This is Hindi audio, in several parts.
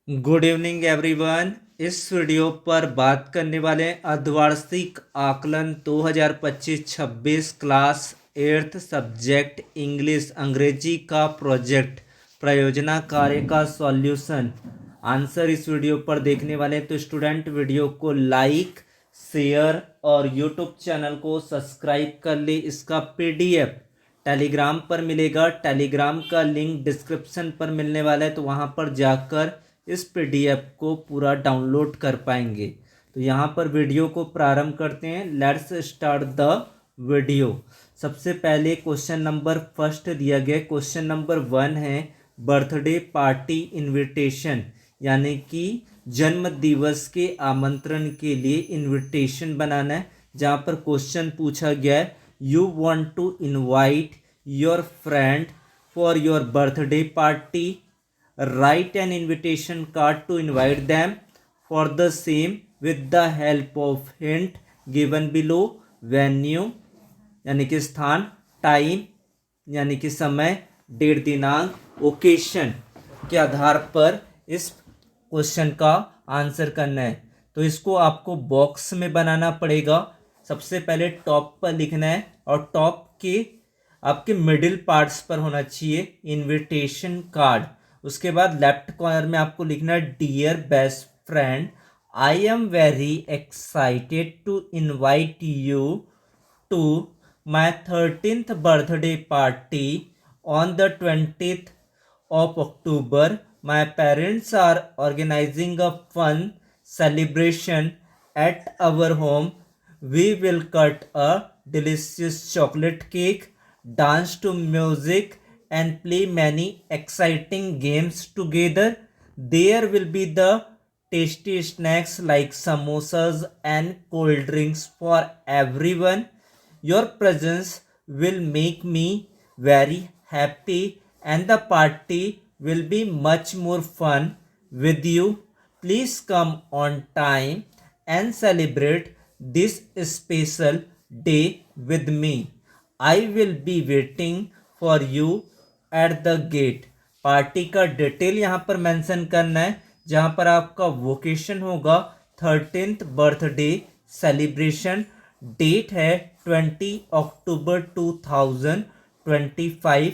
Good evening everyone. इस वीडियो पर बात करने वाले हैं अर्धवार्षिक आकलन 2025-26 क्लास 8th सब्जेक्ट इंग्लिश अंग्रेजी का प्रोजेक्ट प्रयोजना कार्य का सॉल्यूशन आंसर इस वीडियो पर देखने वाले हैं। तो स्टूडेंट वीडियो को लाइक शेयर और यूट्यूब चैनल को सब्सक्राइब कर ले। इसका पीडीएफ टेलीग्राम पर मिलेगा, टेलीग्राम का लिंक डिस्क्रिप्शन पर मिलने वाला है, तो वहाँ पर जाकर इस पीडीएफ को पूरा डाउनलोड कर पाएंगे। तो यहाँ पर वीडियो को प्रारंभ करते हैं। Let's start the video. सबसे पहले क्वेश्चन नंबर फर्स्ट दिया गया। क्वेश्चन नंबर 1 है बर्थडे पार्टी इनविटेशन, यानी कि जन्म दिवस के आमंत्रण के लिए इनविटेशन बनाना है। जहाँ पर क्वेश्चन पूछा गया है you want to invite your friend for your birthday party, write an invitation card to invite them for the same with the help of hint given below। venue यानी कि स्थान, टाइम यानी कि समय, डेट दिनांक, ओकेशन के आधार पर इस क्वेश्चन का आंसर करना है। तो इसको आपको बॉक्स में बनाना पड़ेगा। सबसे पहले टॉप पर लिखना है और टॉप के आपके मिडिल पार्ट्स पर होना चाहिए इनविटेशन कार्ड। उसके बाद लेफ्ट कॉर्नर में आपको लिखना है dear best friend, I am very excited to invite you to my 13th birthday party on the 20th of October। My parents are organizing a fun celebration at our home। We will cut a delicious chocolate cake, dance to music and play many exciting games together। There will be the tasty snacks like samosas and cold drinks for everyone। Your presence will make me very happy and the party will be much more fun with you। Please come on time and celebrate this special day with me। I will be waiting for you at the gate. Party का डिटेल यहाँ पर मेंशन करना है, जहाँ पर आपका वोकेशन होगा 13th बर्थडे सेलिब्रेशन। डेट है 20 अक्टूबर 2025।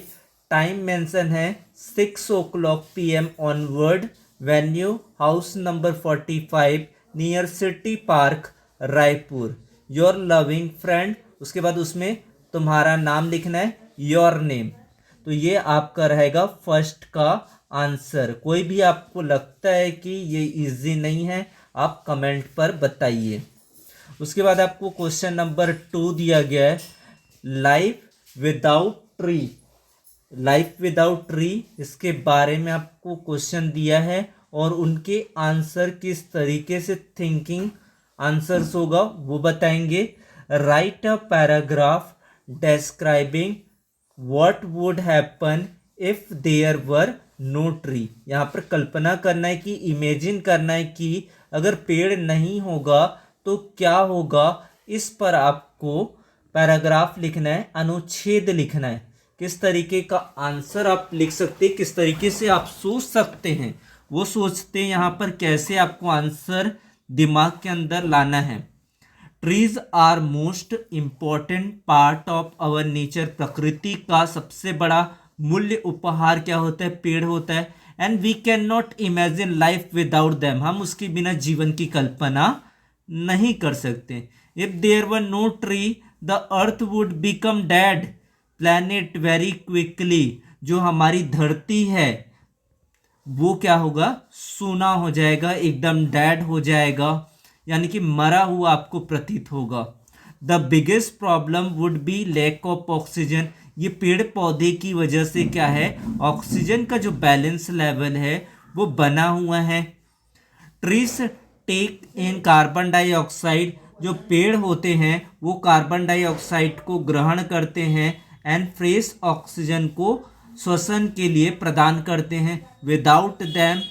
टाइम मेंशन है 6 o'clock PM onward. Venue house number 45 near city park Raipur. Your loving friend, उसके बाद उसमें तुम्हारा नाम लिखना है, योर नेम। तो ये आपका रहेगा फर्स्ट का आंसर। कोई भी आपको लगता है कि ये इजी नहीं है, आप कमेंट पर बताइए। उसके बाद आपको क्वेश्चन नंबर 2 दिया गया है life without tree. Life without tree, इसके बारे में आपको क्वेश्चन दिया है और उनके आंसर किस तरीके से थिंकिंग आंसर्स होगा वो बताएंगे। Right a paragraph describing What would happen if there were no tree। यहाँ पर कल्पना करना है कि इमेजिन करना है कि अगर पेड़ नहीं होगा तो क्या होगा। इस पर आपको पैराग्राफ लिखना है, अनुच्छेद लिखना है। किस तरीके का आंसर आप लिख सकते हैं, किस तरीके से आप सोच सकते हैं, वो सोचते हैं यहाँ पर कैसे आपको आंसर दिमाग के अंदर लाना है। Trees are most important part of our nature. प्रकृति का सबसे बड़ा मूल्य उपहार क्या होता है, पेड़ होता है। And we can not imagine life without them, हम उसके बिना जीवन की कल्पना नहीं कर सकते। If there were no tree the earth would become dead planet very quickly. जो हमारी धरती है वो क्या होगा, सूना हो जाएगा, एकदम डेड हो जाएगा, यानी कि मरा हुआ आपको प्रतीत होगा। The biggest problem would be lack of oxygen. ये पेड़ पौधे की वजह से क्या है, ऑक्सीजन का जो बैलेंस लेवल है वो बना हुआ है। ट्रीज टेक इन कार्बन डाइऑक्साइड, जो पेड़ होते हैं वो कार्बन डाइऑक्साइड को ग्रहण करते हैं एंड फ्रेश ऑक्सीजन को श्वसन के लिए प्रदान करते हैं। Without them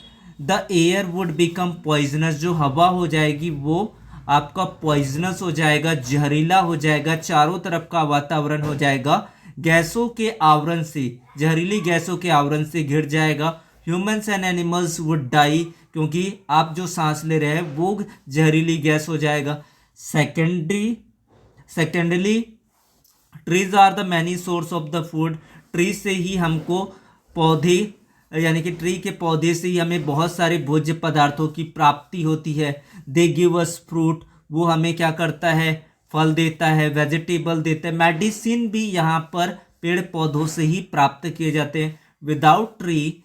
the air would become poisonous, जो हवा हो जाएगी वो आपका पॉइजनस हो जाएगा, जहरीला हो जाएगा, चारों तरफ का वातावरण हो जाएगा गैसों के आवरण से, जहरीली गैसों के आवरण से घिर जाएगा। Humans and animals would die, क्योंकि आप जो सांस ले रहे हैं वो जहरीली गैस हो जाएगा। Secondly trees are the many source of the food, tree से ही हमको पौधे यानी कि ट्री के पौधे से ही हमें बहुत सारे भोज्य पदार्थों की प्राप्ति होती है। दे गिव अस फ्रूट, वो हमें क्या करता है, फल देता है, वेजिटेबल देता है। मेडिसिन भी यहाँ पर पेड़ पौधों से ही प्राप्त किए जाते हैं। Without tree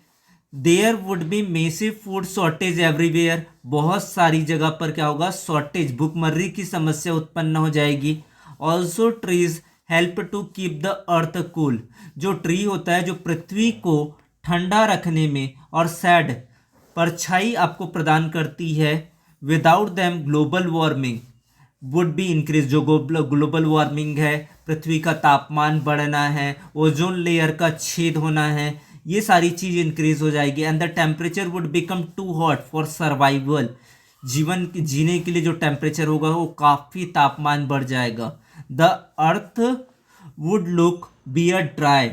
there would be massive food shortage everywhere, बहुत सारी जगह पर क्या होगा, शॉर्टेज, भुखमरी की समस्या उत्पन्न हो जाएगी। Also trees help to keep the earth cool, जो ट्री होता है जो पृथ्वी को ठंडा रखने में और सैड परछाई आपको प्रदान करती है। Without them global warming would be increase, जो ग्लोबल वार्मिंग है, पृथ्वी का तापमान बढ़ना है, ओजोन लेयर का छेद होना है, ये सारी चीज़ इंक्रीज हो जाएगी। And the temperature would become too hot for survival, जीवन जीने के लिए जो टेम्परेचर होगा वो काफ़ी तापमान बढ़ जाएगा। The earth would look be a dry,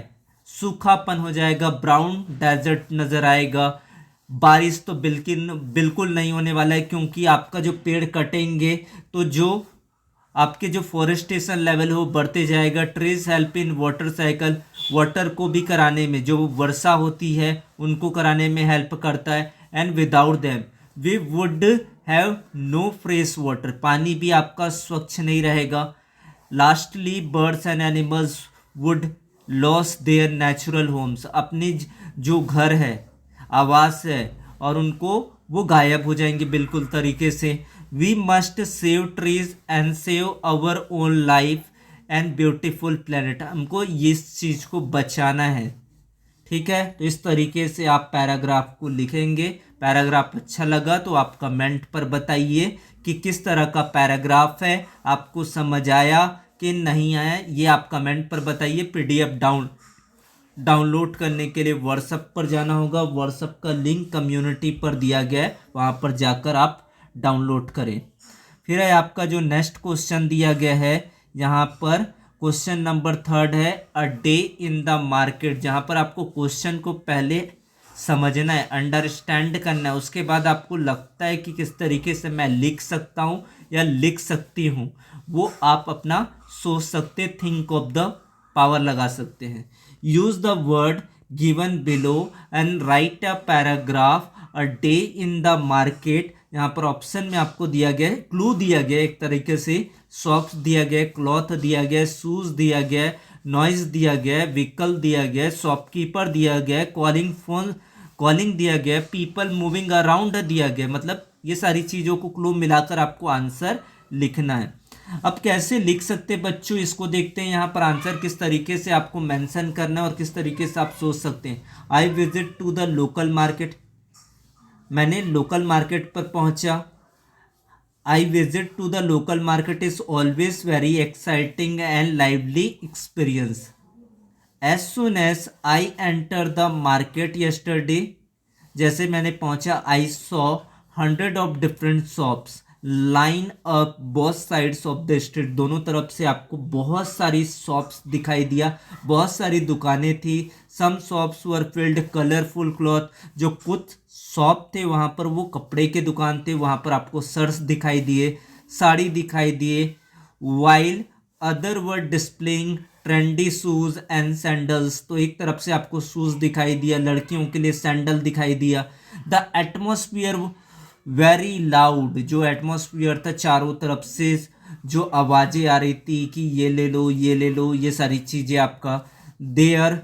सूखापन हो जाएगा, ब्राउन डेजर्ट नज़र आएगा। बारिश तो बिल्कुल नहीं होने वाला है, क्योंकि आपका जो पेड़ कटेंगे तो जो आपके जो फॉरेस्टेशन लेवल हो बढ़ते जाएगा। Trees help in water cycle, water को भी कराने में, जो वर्षा होती है उनको कराने में हेल्प करता है। And without them we would have no fresh water, पानी भी आपका स्वच्छ नहीं रहेगा। Lastly birds and animals would loss their natural homes, अपने जो घर है, आवास है, और उनको वो गायब हो जाएंगे बिल्कुल तरीके से। We must save trees and save our own life and beautiful planet, हमको इस चीज़ को बचाना है। ठीक है, तो इस तरीके से आप पैराग्राफ को लिखेंगे। पैराग्राफ अच्छा लगा तो आप कमेंट पर बताइए कि किस तरह का पैराग्राफ है, आपको समझ आया कि नहीं आया, ये आप कमेंट पर बताइए। पीडीएफ डाउनलोड करने के लिए व्हाट्सएप पर जाना होगा, व्हाट्सएप का लिंक कम्युनिटी पर दिया गया है, वहाँ पर जाकर आप डाउनलोड करें। फिर है आपका जो नेक्स्ट क्वेश्चन दिया गया है, यहाँ पर क्वेश्चन नंबर 3 है a day in the market, जहाँ पर आपको क्वेश्चन को पहले समझना है, अंडरस्टैंड करना है, उसके बाद आपको लगता है कि किस तरीके से मैं लिख सकता हूँ या लिख सकती हूँ, वो आप अपना सोच सकते, थिंक ऑफ द पावर लगा सकते हैं। Use the word given below and right a paragraph a day in the market. यहाँ पर ऑप्शन में आपको दिया गया है, क्लू दिया गया है, एक तरीके से सॉक्स दिया गया है, क्लॉथ दिया गया है, शूज दिया गया है, नॉइज दिया गया है, व्हीकल दिया गया है, शॉपकीपर दिया गया है, कॉलिंग दिया गया है, पीपल मूविंग अराउंड दिया गया है। मतलब ये सारी चीज़ों को क्लू मिलाकर आपको आंसर लिखना है। अब कैसे लिख सकते बच्चों, इसको देखते हैं। यहाँ पर आंसर किस तरीके से आपको मेंशन करना है और किस तरीके से आप सोच सकते हैं। I visit to the local market, मैंने लोकल मार्केट पर पहुंचा। I visit to the local market is always very exciting and lively experience. As soon as I enter the market yesterday, जैसे मैंने पहुंचा, I saw 100 of different shops line up both sides of the street, दोनों तरफ से आपको बहुत सारी शॉप्स दिखाई दिया, बहुत सारी दुकानें थी। Some shops were filled colourful cloth, जो कुछ शॉप थे वहाँ पर वो कपड़े के दुकान थे, वहाँ पर आपको शर्ट्स दिखाई दिए, साड़ी दिखाई दिए। While other were displaying trendy shoes and sandals, तो एक तरफ से आपको शूज दिखाई दिया, लड़कियों के लिए सैंडल दिखाई दिया। द एटमोसफियर वेरी लाउड, जो एटमोसफियर था चारों तरफ से जो आवाज़ें आ रही थी कि ये ले लो, ये ले लो, ये सारी चीज़ें आपका। There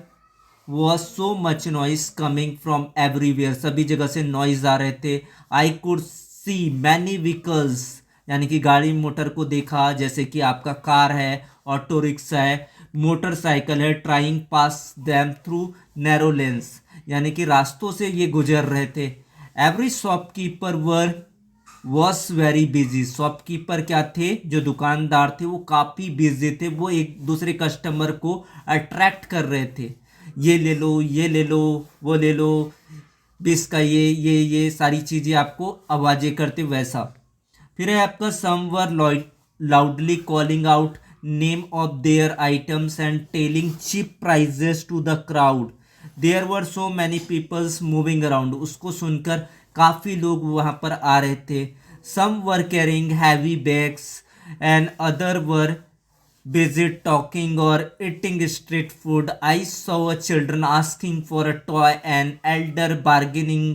was so much noise coming from everywhere, सभी जगह से नॉइज आ रहे थे। I could see many vehicles, यानी कि गाड़ी मोटर को देखा, जैसे कि आपका कार है, ऑटो रिक्शा है, मोटरसाइकिल है। ट्राइंग पास दैम थ्रू नैरो लेंस, यानी कि रास्तों से ये गुजर रहे थे। Every shopkeeper was very busy, shopkeeper क्या थे, जो दुकानदार थे वो काफ़ी बिजी थे, वो एक दूसरे कस्टमर को अट्रैक्ट कर रहे थे। ये ले लो, ये ले लो, वो ले लो, 20 का ये सारी चीज़ें आपको आवाज़ें करते वैसा। फिर है आपका some were loudly calling out name of their items and telling cheap prices to the crowd, there were so many peoples moving around, उसको सुनकर काफ़ी लोग वहाँ पर आ रहे थे। Some were carrying heavy bags and other were busy talking or eating street food. I saw a children asking for a toy and elder bargaining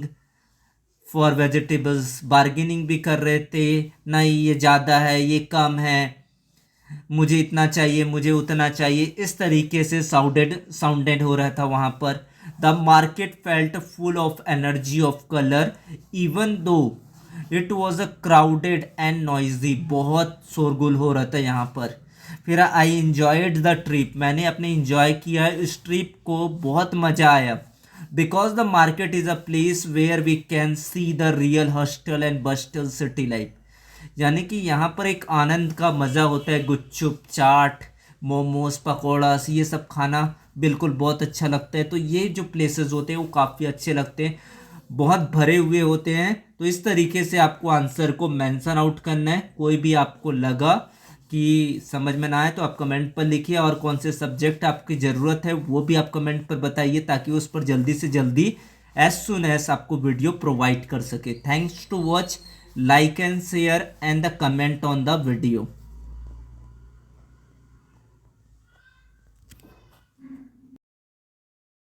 for vegetables. Bargaining भी कर रहे थे, नहीं ये ज़्यादा है, ये कम है, मुझे इतना चाहिए, मुझे उतना चाहिए, इस तरीके से साउंडेड हो रहा था वहाँ पर। The market felt full of energy of colour even though it was a crowded and noisy, बहुत शोरगुल हो रहा था यहाँ पर। फिर आई इंजॉयड द ट्रिप, मैंने अपने इंजॉय किया इस ट्रिप को, बहुत मज़ा आया। Because the market is a place where we can see the real hustle and bustle city life, यानी कि यहाँ पर एक आनंद का मज़ा होता है। गुपचुप, चाट, मोमोज, पकौड़ा, ये सब खाना बिल्कुल बहुत अच्छा लगता है। तो ये जो प्लेसेस होते हैं वो काफ़ी अच्छे लगते हैं, बहुत भरे हुए होते हैं। तो इस तरीके से आपको आंसर को मेंशन आउट करना है। कोई भी आपको लगा कि समझ में ना आए तो आप कमेंट पर लिखिए, और कौन से सब्जेक्ट आपकी ज़रूरत है वो भी आप कमेंट पर बताइए, ताकि उस पर जल्दी से जल्दी एज सुन एज आपको वीडियो प्रोवाइड कर सके। Thanks to watch, like and share and the comment on the video.